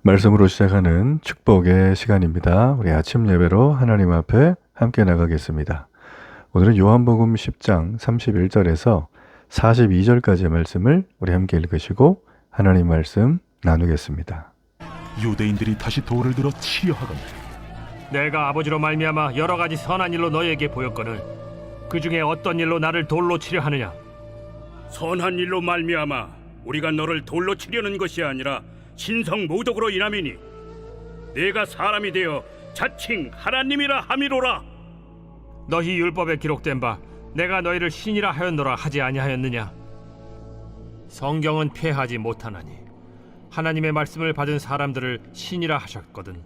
말씀으로 시작하는 축복의 시간입니다. 우리 아침 예배로 하나님 앞에 함께 나가겠습니다. 오늘은 요한복음 10장 31절에서 42절까지의 말씀을 우리 함께 읽으시고 하나님 말씀 나누겠습니다. 유대인들이 다시 돌을 들어 치려 하거늘 내가 아버지로 말미암아 여러 가지 선한 일로 너희에게 보였거늘 그 중에 어떤 일로 나를 돌로 치려 하느냐? 선한 일로 말미암아 우리가 너를 돌로 치려는 것이 아니라 신성 모독으로 인함이니 네가 사람이 되어 자칭 하나님이라 함이로라. 너희 율법에 기록된 바 내가 너희를 신이라 하였노라 하지 아니하였느냐? 성경은 폐하지 못하나니 하나님의 말씀을 받은 사람들을 신이라 하셨거든.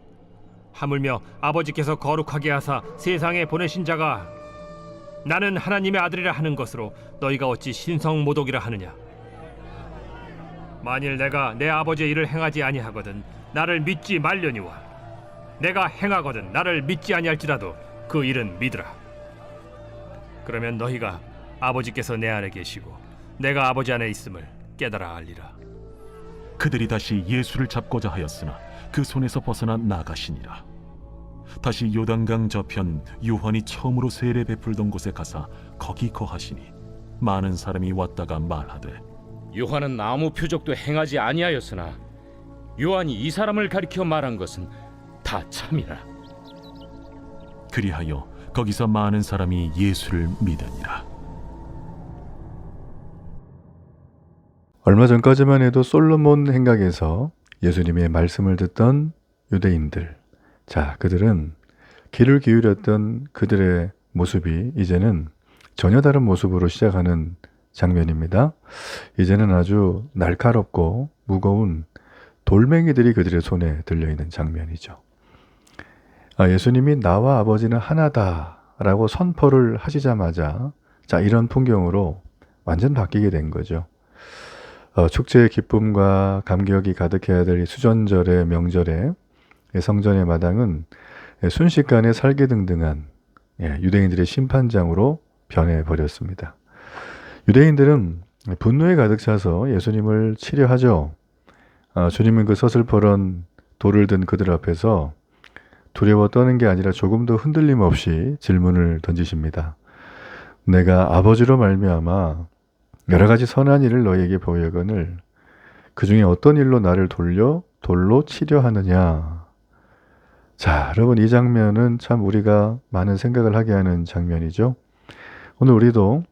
하물며 아버지께서 거룩하게 하사 세상에 보내신 자가 나는 하나님의 아들이라 하는 것으로 너희가 어찌 신성 모독이라 하느냐? 만일 내가 내 아버지의 일을 행하지 아니하거든 나를 믿지 말려니와 내가 행하거든 나를 믿지 아니할지라도 그 일은 믿으라. 그러면 너희가 아버지께서 내 안에 계시고 내가 아버지 안에 있음을 깨달아 알리라. 그들이 다시 예수를 잡고자 하였으나 그 손에서 벗어나 나가시니라. 다시 요단강 저편 요한이 처음으로 세례 베풀던 곳에 가사 거기 거하시니 많은 사람이 왔다가 말하되 요한은 아무 표적도 행하지 아니하였으나 요한이 이 사람을 가리켜 말한 것은 다 참이라. 그리하여 거기서 많은 사람이 예수를 믿으니라. 얼마 전까지만 해도 솔로몬 행각에서 예수님의 말씀을 듣던 유대인들, 자, 그들은 귀를 기울였던 그들의 모습이 이제는 전혀 다른 모습으로 시작하는 장면입니다. 이제는 아주 날카롭고 무거운 돌멩이들이 그들의 손에 들려있는 장면이죠. 예수님이 나와 아버지는 하나다 라고 선포를 하시자마자 자, 이런 풍경으로 완전 바뀌게 된 거죠. 축제의 기쁨과 감격이 가득해야 될 수전절의 명절에 성전의 마당은 순식간에 살기등등한 유대인들의 심판장으로 변해버렸습니다. 유대인들은 분노에 가득 차서 예수님을 치려 하죠. 주님은 그 서슬퍼런 돌을 든 그들 앞에서 두려워 떠는 게 아니라 조금도 흔들림 없이 질문을 던지십니다. 내가 아버지로 말미암아 여러 가지 선한 일을 너희에게 보여거늘 그 중에 어떤 일로 나를 돌로 치려 하느냐. 자, 여러분, 이 장면은 참 우리가 많은 생각을 하게 하는 장면이죠. 오늘 우리도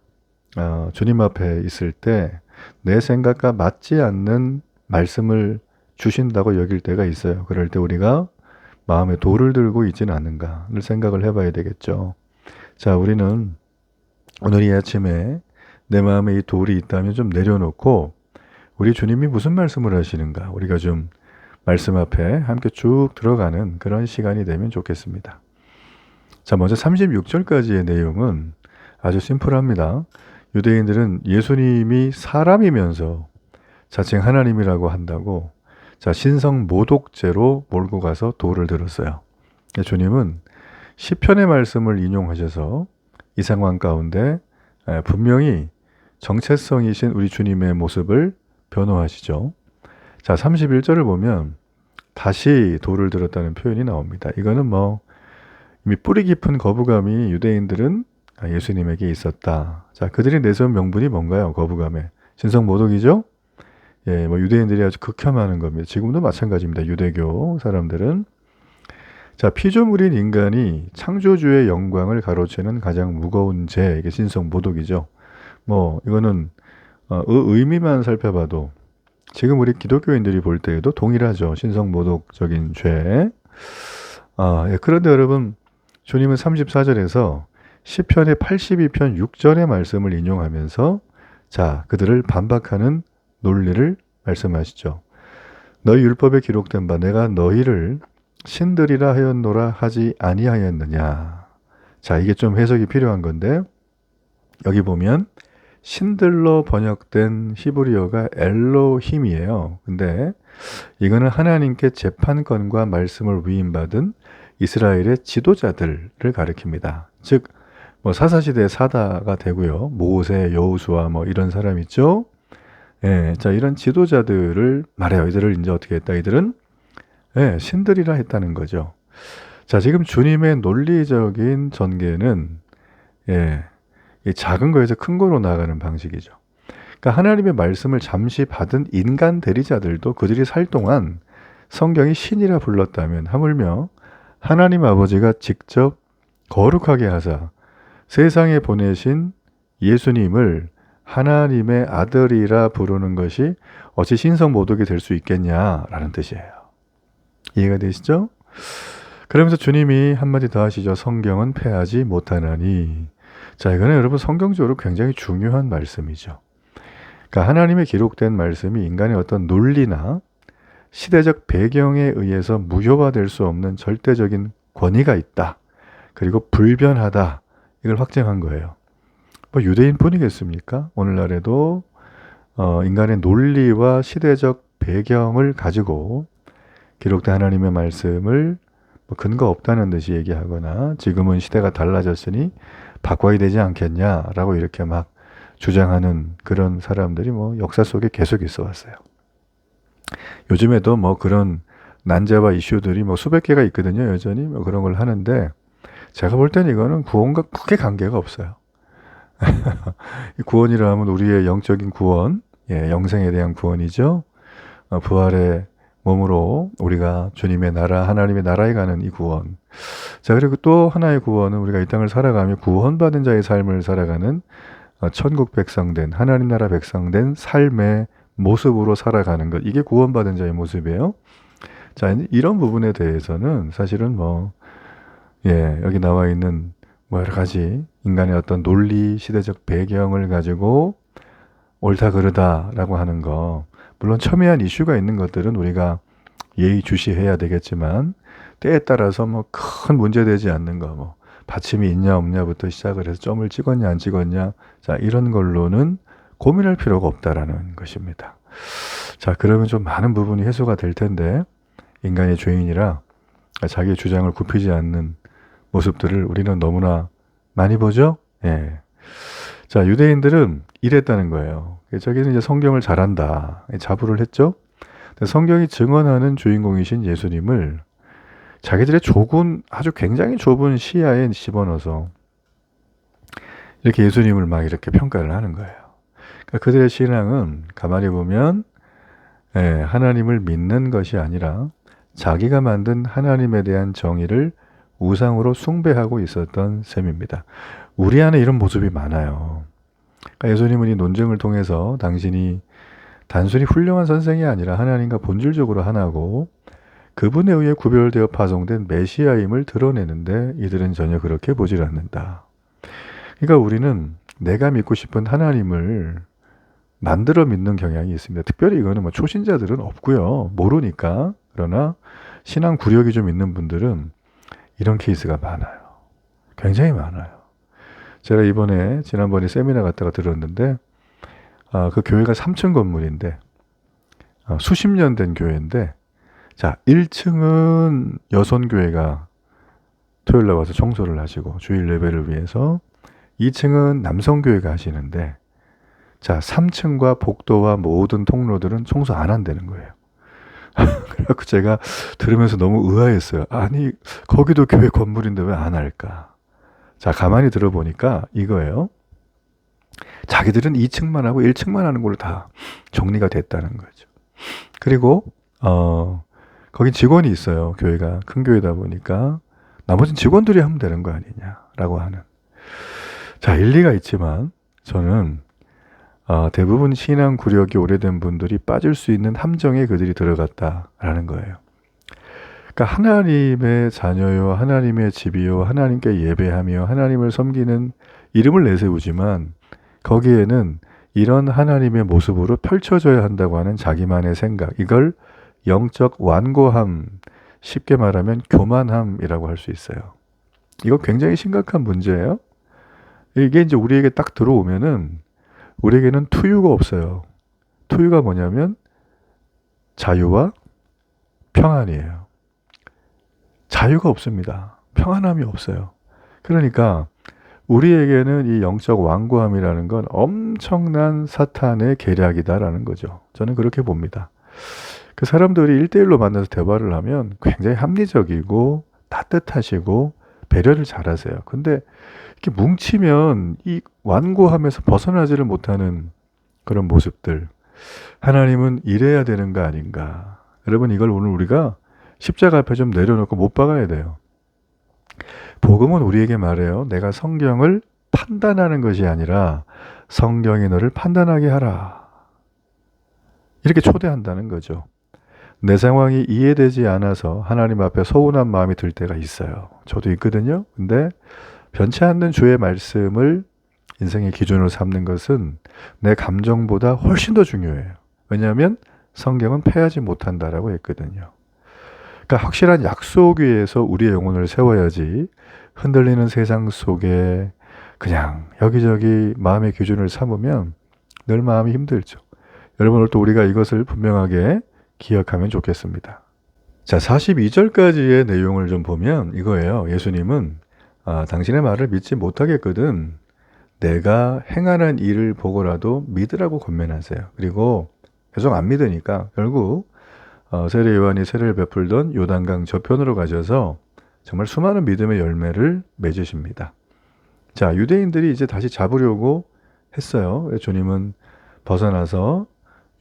주님 앞에 있을 때 내 생각과 맞지 않는 말씀을 주신다고 여길 때가 있어요. 그럴 때 우리가 마음에 돌을 들고 있지는 않은가를 생각을 해봐야 되겠죠. 자, 우리는 오늘 이 아침에 내 마음에 이 돌이 있다면 좀 내려놓고 우리 주님이 무슨 말씀을 하시는가 우리가 좀 말씀 앞에 함께 쭉 들어가는 그런 시간이 되면 좋겠습니다. 자, 먼저 36절까지의 내용은 아주 심플합니다. 유대인들은 예수님이 사람이면서 자칭 하나님이라고 한다고 자, 신성 모독죄로 몰고 가서 돌을 들었어요. 주님은 시편의 말씀을 인용하셔서 이 상황 가운데 분명히 정체성이신 우리 주님의 모습을 변호하시죠. 자, 31절을 보면 다시 돌을 들었다는 표현이 나옵니다. 이거는 이미 뿌리 깊은 거부감이 유대인들은 예수님에게 있었다. 자, 그들이 내세운 명분이 뭔가요? 거부감에. 신성 모독이죠? 유대인들이 아주 극혐하는 겁니다. 지금도 마찬가지입니다. 유대교 사람들은. 자, 피조물인 인간이 창조주의 영광을 가로채는 가장 무거운 죄, 이게 신성 모독이죠. 이거는 의미만 살펴봐도 지금 우리 기독교인들이 볼 때에도 동일하죠. 신성 모독적인 죄. 그런데 여러분, 주님은 34절에서 시편의 82편 6절의 말씀을 인용하면서 자, 그들을 반박하는 논리를 말씀하시죠. 너희 율법에 기록된 바 내가 너희를 신들이라 하였노라 하지 아니하였느냐. 자, 이게 좀 해석이 필요한 건데 여기 보면 신들로 번역된 히브리어가 엘로힘이에요. 근데 이거는 하나님께 재판권과 말씀을 위임받은 이스라엘의 지도자들을 가리킵니다. 즉 사사시대의 사다가 되고요. 모세, 여호수아 이런 사람 있죠. 자, 이런 지도자들을 말해요. 이들을 이제 어떻게 했다? 이들은 예, 신들이라 했다는 거죠. 자, 지금 주님의 논리적인 전개는 예, 이 작은 거에서 큰 거로 나아가는 방식이죠. 그러니까 하나님의 말씀을 잠시 받은 인간 대리자들도 그들이 살 동안 성경이 신이라 불렀다면 하물며 하나님 아버지가 직접 거룩하게 하사 세상에 보내신 예수님을 하나님의 아들이라 부르는 것이 어찌 신성모독이 될 수 있겠냐라는 뜻이에요. 이해가 되시죠? 그러면서 주님이 한마디 더 하시죠. 성경은 패하지 못하나니. 자, 이거는 여러분 성경적으로 굉장히 중요한 말씀이죠. 그러니까 하나님의 기록된 말씀이 인간의 어떤 논리나 시대적 배경에 의해서 무효화될 수 없는 절대적인 권위가 있다. 그리고 불변하다. 이걸 확증한 거예요. 뭐 유대인뿐이겠습니까? 오늘날에도 인간의 논리와 시대적 배경을 가지고 기록된 하나님의 말씀을 뭐 근거 없다는 듯이 얘기하거나 지금은 시대가 달라졌으니 바꿔야 되지 않겠냐라고 이렇게 막 주장하는 그런 사람들이 뭐 역사 속에 계속 있어 왔어요. 요즘에도 뭐 그런 난제와 이슈들이 뭐 수백 개가 있거든요. 여전히 뭐 그런 걸 하는데 제가 볼 때는 이거는 구원과 크게 관계가 없어요. 이 구원이라 하면 우리의 영적인 구원, 예, 영생에 대한 구원이죠. 부활의 몸으로 우리가 주님의 나라, 하나님의 나라에 가는 이 구원. 자, 그리고 또 하나의 구원은 우리가 이 땅을 살아가며 구원받은 자의 삶을 살아가는 천국 백성된, 하나님 나라 백성된 삶의 모습으로 살아가는 것. 이게 구원받은 자의 모습이에요. 자, 이런 부분에 대해서는 사실은 뭐, 예, 여기 나와 있는 뭐 여러 가지 인간의 어떤 논리, 시대적 배경을 가지고 옳다 그르다라고 하는 거, 물론 첨예한 이슈가 있는 것들은 우리가 예의주시해야 되겠지만 때에 따라서 뭐 큰 문제되지 않는 거, 뭐 받침이 있냐 없냐부터 시작을 해서 점을 찍었냐 안 찍었냐, 자, 이런 걸로는 고민할 필요가 없다라는 것입니다. 자, 그러면 좀 많은 부분이 해소가 될 텐데 인간의 죄인이라 자기의 주장을 굽히지 않는 모습들을 우리는 너무나 많이 보죠. 예. 자, 유대인들은 이랬다는 거예요. 저기는 이제 성경을 잘한다. 자부를 했죠. 성경이 증언하는 주인공이신 예수님을 자기들의 좁은, 아주 굉장히 좁은 시야에 집어넣어서 이렇게 예수님을 막 이렇게 평가를 하는 거예요. 그러니까 그들의 신앙은 가만히 보면 예, 하나님을 믿는 것이 아니라 자기가 만든 하나님에 대한 정의를 우상으로 숭배하고 있었던 셈입니다. 우리 안에 이런 모습이 많아요. 그러니까 예수님은 이 논증을 통해서 당신이 단순히 훌륭한 선생이 아니라 하나님과 본질적으로 하나고 그분에 의해 구별되어 파송된 메시아임을 드러내는데 이들은 전혀 그렇게 보질 않는다. 그러니까 우리는 내가 믿고 싶은 하나님을 만들어 믿는 경향이 있습니다. 특별히 이거는 뭐 초신자들은 없고요. 모르니까. 그러나 신앙 구력이 좀 있는 분들은 이런 케이스가 많아요. 굉장히 많아요. 제가 지난번에 세미나 갔다가 들었는데, 그 교회가 3층 건물인데, 수십 년 된 교회인데, 자, 1층은 여선교회가 토요일날 와서 청소를 하시고, 주일 예배를 위해서, 2층은 남성교회가 하시는데, 자, 3층과 복도와 모든 통로들은 청소 안 한다는 거예요. 그래서 제가 들으면서 너무 의아했어요. 아니, 거기도 교회 건물인데 왜 안 할까? 자, 가만히 들어보니까 이거예요. 자기들은 2층만 하고 1층만 하는 걸로 다 정리가 됐다는 거죠. 그리고 거긴 직원이 있어요. 교회가 큰 교회다 보니까 나머지는 직원들이 하면 되는 거 아니냐라고 하는. 자, 일리가 있지만 저는 대부분 신앙 구력이 오래된 분들이 빠질 수 있는 함정에 그들이 들어갔다라는 거예요. 그러니까 하나님의 자녀요, 하나님의 집이요, 하나님께 예배하며 하나님을 섬기는 이름을 내세우지만 거기에는 이런 하나님의 모습으로 펼쳐져야 한다고 하는 자기만의 생각, 이걸 영적 완고함, 쉽게 말하면 교만함이라고 할 수 있어요. 이거 굉장히 심각한 문제예요. 이게 이제 우리에게 딱 들어오면은 우리에게는 투유가 없어요. 투유가 뭐냐면 자유와 평안이에요. 자유가 없습니다. 평안함이 없어요. 그러니까 우리에게는 이 영적 완고함이라는 건 엄청난 사탄의 계략이다라는 거죠. 저는 그렇게 봅니다. 그 사람들이 1대1로 만나서 대화를 하면 굉장히 합리적이고 따뜻하시고 배려를 잘하세요. 근데 이렇게 뭉치면 이 완고함에서 벗어나지를 못하는 그런 모습들. 하나님은 이래야 되는 거 아닌가. 여러분, 이걸 오늘 우리가 십자가 앞에 좀 내려놓고 못 박아야 돼요. 복음은 우리에게 말해요. 내가 성경을 판단하는 것이 아니라 성경이 너를 판단하게 하라. 이렇게 초대한다는 거죠. 내 상황이 이해되지 않아서 하나님 앞에 서운한 마음이 들 때가 있어요. 저도 있거든요. 근데 변치 않는 주의 말씀을 인생의 기준으로 삼는 것은 내 감정보다 훨씬 더 중요해요. 왜냐하면 성경은 패하지 못한다라고 했거든요. 그러니까 확실한 약속 위에서 우리의 영혼을 세워야지 흔들리는 세상 속에 그냥 여기저기 마음의 기준을 삼으면 늘 마음이 힘들죠. 여러분, 오늘 또 우리가 이것을 분명하게 기억하면 좋겠습니다. 자, 42절까지의 내용을 좀 보면 이거예요. 예수님은 당신의 말을 믿지 못하겠거든. 내가 행하는 일을 보고라도 믿으라고 권면하세요. 그리고 계속 안 믿으니까 결국 세례 요한이 세례를 베풀던 요단강 저편으로 가셔서 정말 수많은 믿음의 열매를 맺으십니다. 자, 유대인들이 이제 다시 잡으려고 했어요. 주님은 벗어나서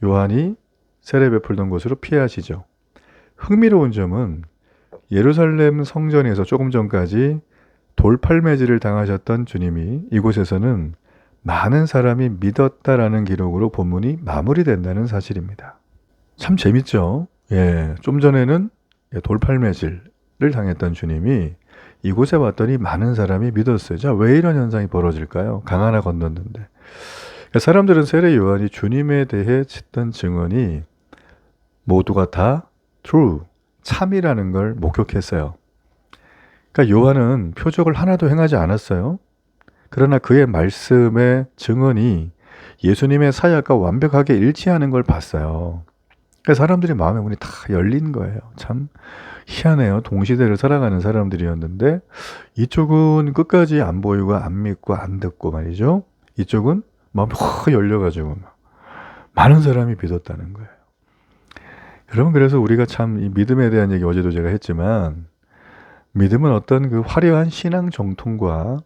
요한이 세례 베풀던 곳으로 피하시죠. 흥미로운 점은 예루살렘 성전에서 조금 전까지 돌팔매질을 당하셨던 주님이 이곳에서는 많은 사람이 믿었다라는 기록으로 본문이 마무리된다는 사실입니다. 참 재밌죠? 예, 좀 전에는 돌팔매질을 당했던 주님이 이곳에 왔더니 많은 사람이 믿었어요. 자, 왜 이런 현상이 벌어질까요? 강 하나 건넜는데. 그러니까 사람들은 세례 요한이 주님에 대해 짓던 증언이 모두가 다 true, 참이라는 걸 목격했어요. 그러니까 요한은 표적을 하나도 행하지 않았어요. 그러나 그의 말씀의 증언이 예수님의 사역과 완벽하게 일치하는 걸 봤어요. 그러니까 사람들이 마음의 문이 다 열린 거예요. 참 희한해요. 동시대를 살아가는 사람들이었는데 이쪽은 끝까지 안 보이고 안 믿고 안 듣고 말이죠. 이쪽은 마음이 확 열려가지고 많은 사람이 믿었다는 거예요. 여러분, 그래서 우리가 참 이 믿음에 대한 얘기 어제도 제가 했지만 믿음은 어떤 그 화려한 신앙 정통과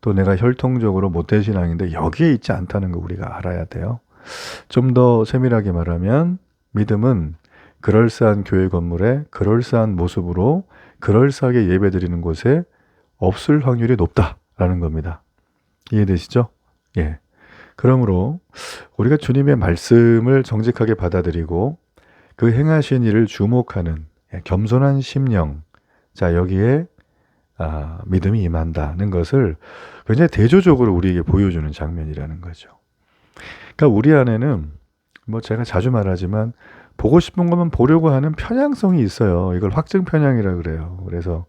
또 내가 혈통적으로 모태 신앙인데 여기에 있지 않다는 거 우리가 알아야 돼요. 좀 더 세밀하게 말하면 믿음은 그럴싸한 교회 건물에 그럴싸한 모습으로 그럴싸하게 예배드리는 곳에 없을 확률이 높다라는 겁니다. 이해되시죠? 예. 그러므로 우리가 주님의 말씀을 정직하게 받아들이고 그 행하신 일을 주목하는 겸손한 심령, 자, 여기에 믿음이 임한다는 것을 굉장히 대조적으로 우리에게 보여주는 장면이라는 거죠. 그러니까 우리 안에는 뭐 제가 자주 말하지만 보고 싶은 것만 보려고 하는 편향성이 있어요. 이걸 확증 편향이라 그래요. 그래서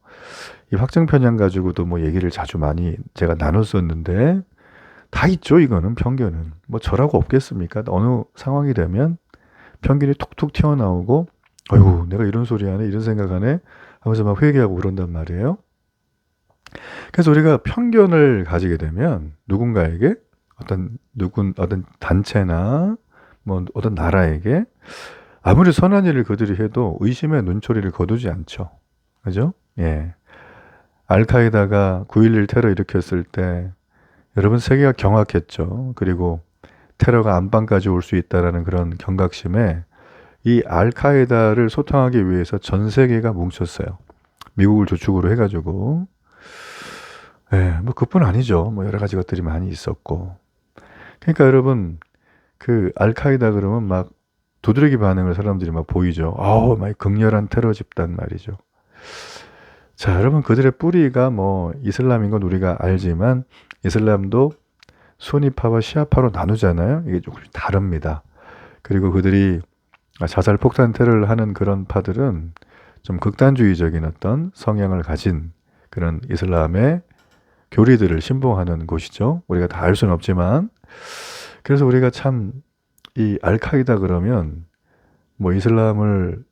이 확증 편향 가지고도 뭐 얘기를 자주 많이 제가 나눴었는데 다 있죠. 이거는 편견은. 뭐 저라고 없겠습니까? 어느 상황이 되면 편견이 툭툭 튀어나오고 아이고 내가 이런 소리 하네 이런 생각하네 하면서 막 회개하고 그런단 말이에요. 그래서 우리가 편견을 가지게 되면 누군가에게 어떤 단체나 뭐 어떤 나라에게 아무리 선한 일을 그들이 해도 의심의 눈초리를 거두지 않죠. 그죠? 예. 알카에다가 9.11 테러 일으켰을 때 여러분 세계가 경악했죠. 그리고 테러가 안방까지 올 수 있다라는 그런 경각심에 이 알카에다를 소탕하기 위해서 전 세계가 뭉쳤어요. 미국을 주축으로 해가지고. 예, 뭐 그뿐 아니죠. 뭐 여러 가지 것들이 많이 있었고. 그러니까 여러분 그 알카에다 그러면 막 두드러기 반응을 사람들이 막 보이죠. 아우, 막 극렬한 테러 집단 말이죠. 자, 여러분 그들의 뿌리가 뭐 이슬람인 건 우리가 알지만 이슬람도 수니파와 시아파로 나누잖아요. 이게 조금 다릅니다. 그리고 그들이 자살 폭탄 테러를 하는 그런 파들은 좀 극단주의적인 어떤 성향을 가진 그런 이슬람의 교리들을 신봉하는 곳이죠. 우리가 다 알 수는 없지만 그래서 우리가 참 이 알카이다 그러면 뭐 이슬람을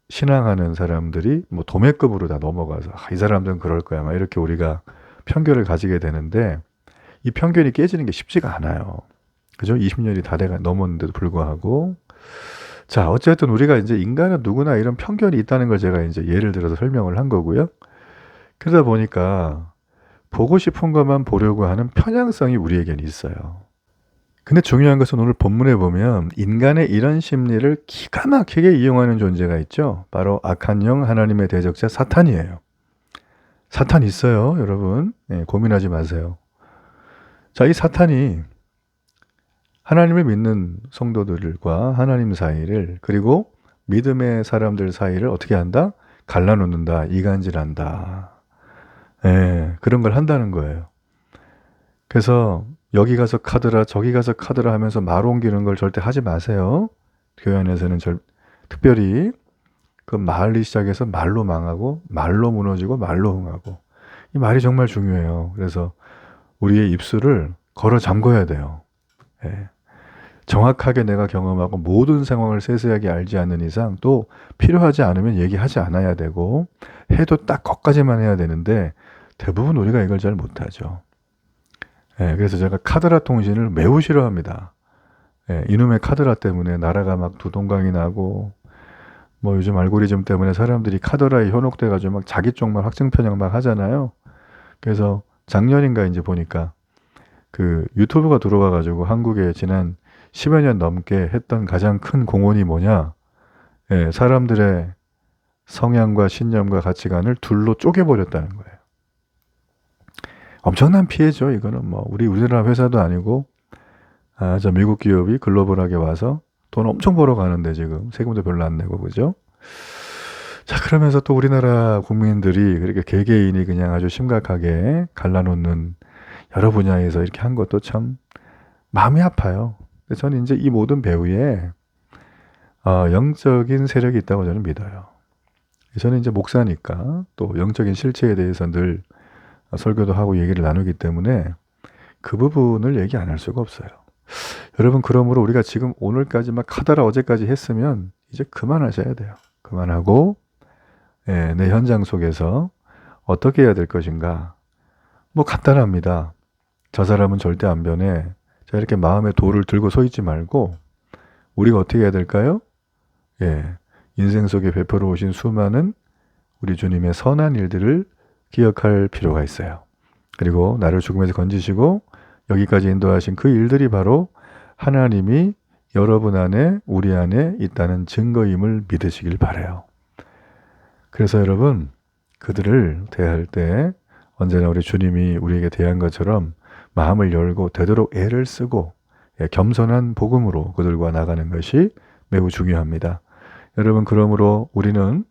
신앙하는 사람들이 뭐 도매급으로 다 넘어가서 이 사람들은 그럴 거야 막 이렇게 우리가 편견을 가지게 되는데 이 편견이 깨지는 게 쉽지가 않아요. 그죠? 20년이 다 넘었는데도 불구하고 자, 어쨌든 우리가 이제 인간은 누구나 이런 편견이 있다는 걸 제가 이제 예를 들어서 설명을 한 거고요. 그러다 보니까 보고 싶은 것만 보려고 하는 편향성이 우리에게는 있어요. 근데 중요한 것은 오늘 본문에 보면 인간의 이런 심리를 기가 막히게 이용하는 존재가 있죠. 바로 악한 영 하나님의 대적자 사탄이에요. 사탄 있어요, 여러분. 예, 고민하지 마세요. 자, 이 사탄이 하나님을 믿는 성도들과 하나님 사이를, 그리고 믿음의 사람들 사이를 어떻게 한다? 갈라놓는다, 이간질한다. 예, 그런 걸 한다는 거예요. 그래서 여기 가서 카드라 저기 가서 카드라 하면서 말 옮기는 걸 절대 하지 마세요. 교회 안에서는 특별히 그 말이 시작해서 말로 망하고 말로 무너지고 말로 흥하고, 이 말이 정말 중요해요. 그래서 우리의 입술을 걸어 잠궈야 돼요. 예. 정확하게 내가 경험하고 모든 상황을 세세하게 알지 않는 이상, 또 필요하지 않으면 얘기하지 않아야 되고, 해도 딱 거기까지만 해야 되는데 대부분 우리가 이걸 잘 못하죠. 예, 그래서 제가 카드라 통신을 매우 싫어합니다. 예, 이놈의 카드라 때문에 나라가 막 두동강이 나고, 뭐 요즘 알고리즘 때문에 사람들이 카드라에 현혹돼가지고 막 자기 쪽만 확증 편향 막 하잖아요. 그래서 작년인가 이제 보니까 그 유튜브가 들어와가지고 한국에 지난 10여 년 넘게 했던 가장 큰 공헌이 뭐냐? 예, 사람들의 성향과 신념과 가치관을 둘로 쪼개버렸다는 거예요. 엄청난 피해죠. 이거는 뭐 우리나라 회사도 아니고, 저 미국 기업이 글로벌하게 와서 돈 엄청 벌어가는데 지금 세금도 별로 안 내고, 그죠? 자, 그러면서 또 우리나라 국민들이 그렇게 개개인이 그냥 아주 심각하게 갈라놓는 여러 분야에서 이렇게 한 것도 참 마음이 아파요. 저는 이제 이 모든 배후에 영적인 세력이 있다고 저는 믿어요. 저는 이제 목사니까 또 영적인 실체에 대해서 늘 설교도 하고 얘기를 나누기 때문에 그 부분을 얘기 안 할 수가 없어요. 여러분, 그러므로 우리가 지금 오늘까지 막 카더라 어제까지 했으면 이제 그만하셔야 돼요. 그만하고, 예, 내 현장 속에서 어떻게 해야 될 것인가. 뭐 간단합니다. 저 사람은 절대 안 변해. 자, 이렇게 마음에 돌을 들고 서 있지 말고 우리가 어떻게 해야 될까요? 예, 인생 속에 베풀어 오신 수많은 우리 주님의 선한 일들을 기억할 필요가 있어요. 그리고 나를 죽음에서 건지시고 여기까지 인도하신 그 일들이 바로 하나님이 여러분 안에, 우리 안에 있다는 증거임을 믿으시길 바라요. 그래서 여러분, 그들을 대할 때 언제나 우리 주님이 우리에게 대한 것처럼 마음을 열고 되도록 애를 쓰고 겸손한 복음으로 그들과 나가는 것이 매우 중요합니다. 여러분, 그러므로 우리는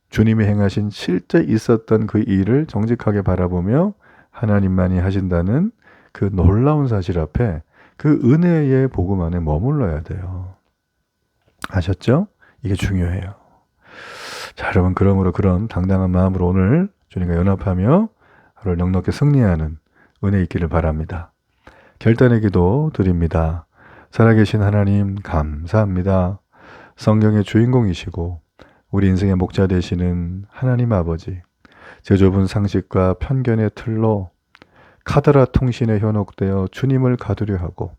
주님이 행하신 실제 있었던 그 일을 정직하게 바라보며 하나님만이 하신다는 그 놀라운 사실 앞에 그 은혜의 복음 안에 머물러야 돼요. 아셨죠? 이게 중요해요. 자, 여러분, 그러므로 그런 당당한 마음으로 오늘 주님과 연합하며 하루를 넉넉히 승리하는 은혜 있기를 바랍니다. 결단의 기도 드립니다. 살아계신 하나님, 감사합니다. 성경의 주인공이시고 우리 인생의 목자 되시는 하나님 아버지, 제 좁은 상식과 편견의 틀로 카더라 통신에 현혹되어 주님을 가두려 하고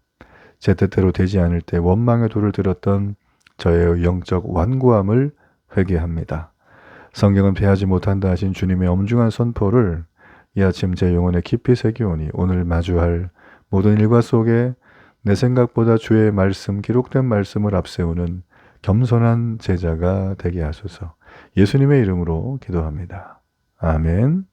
제 뜻대로 되지 않을 때 원망의 돌을 들었던 저의 영적 완고함을 회개합니다. 성경은 패하지 못한다 하신 주님의 엄중한 선포를 이 아침 제 영혼에 깊이 새기오니 오늘 마주할 모든 일과 속에 내 생각보다 주의 말씀, 기록된 말씀을 앞세우는 겸손한 제자가 되게 하소서. 예수님의 이름으로 기도합니다. 아멘.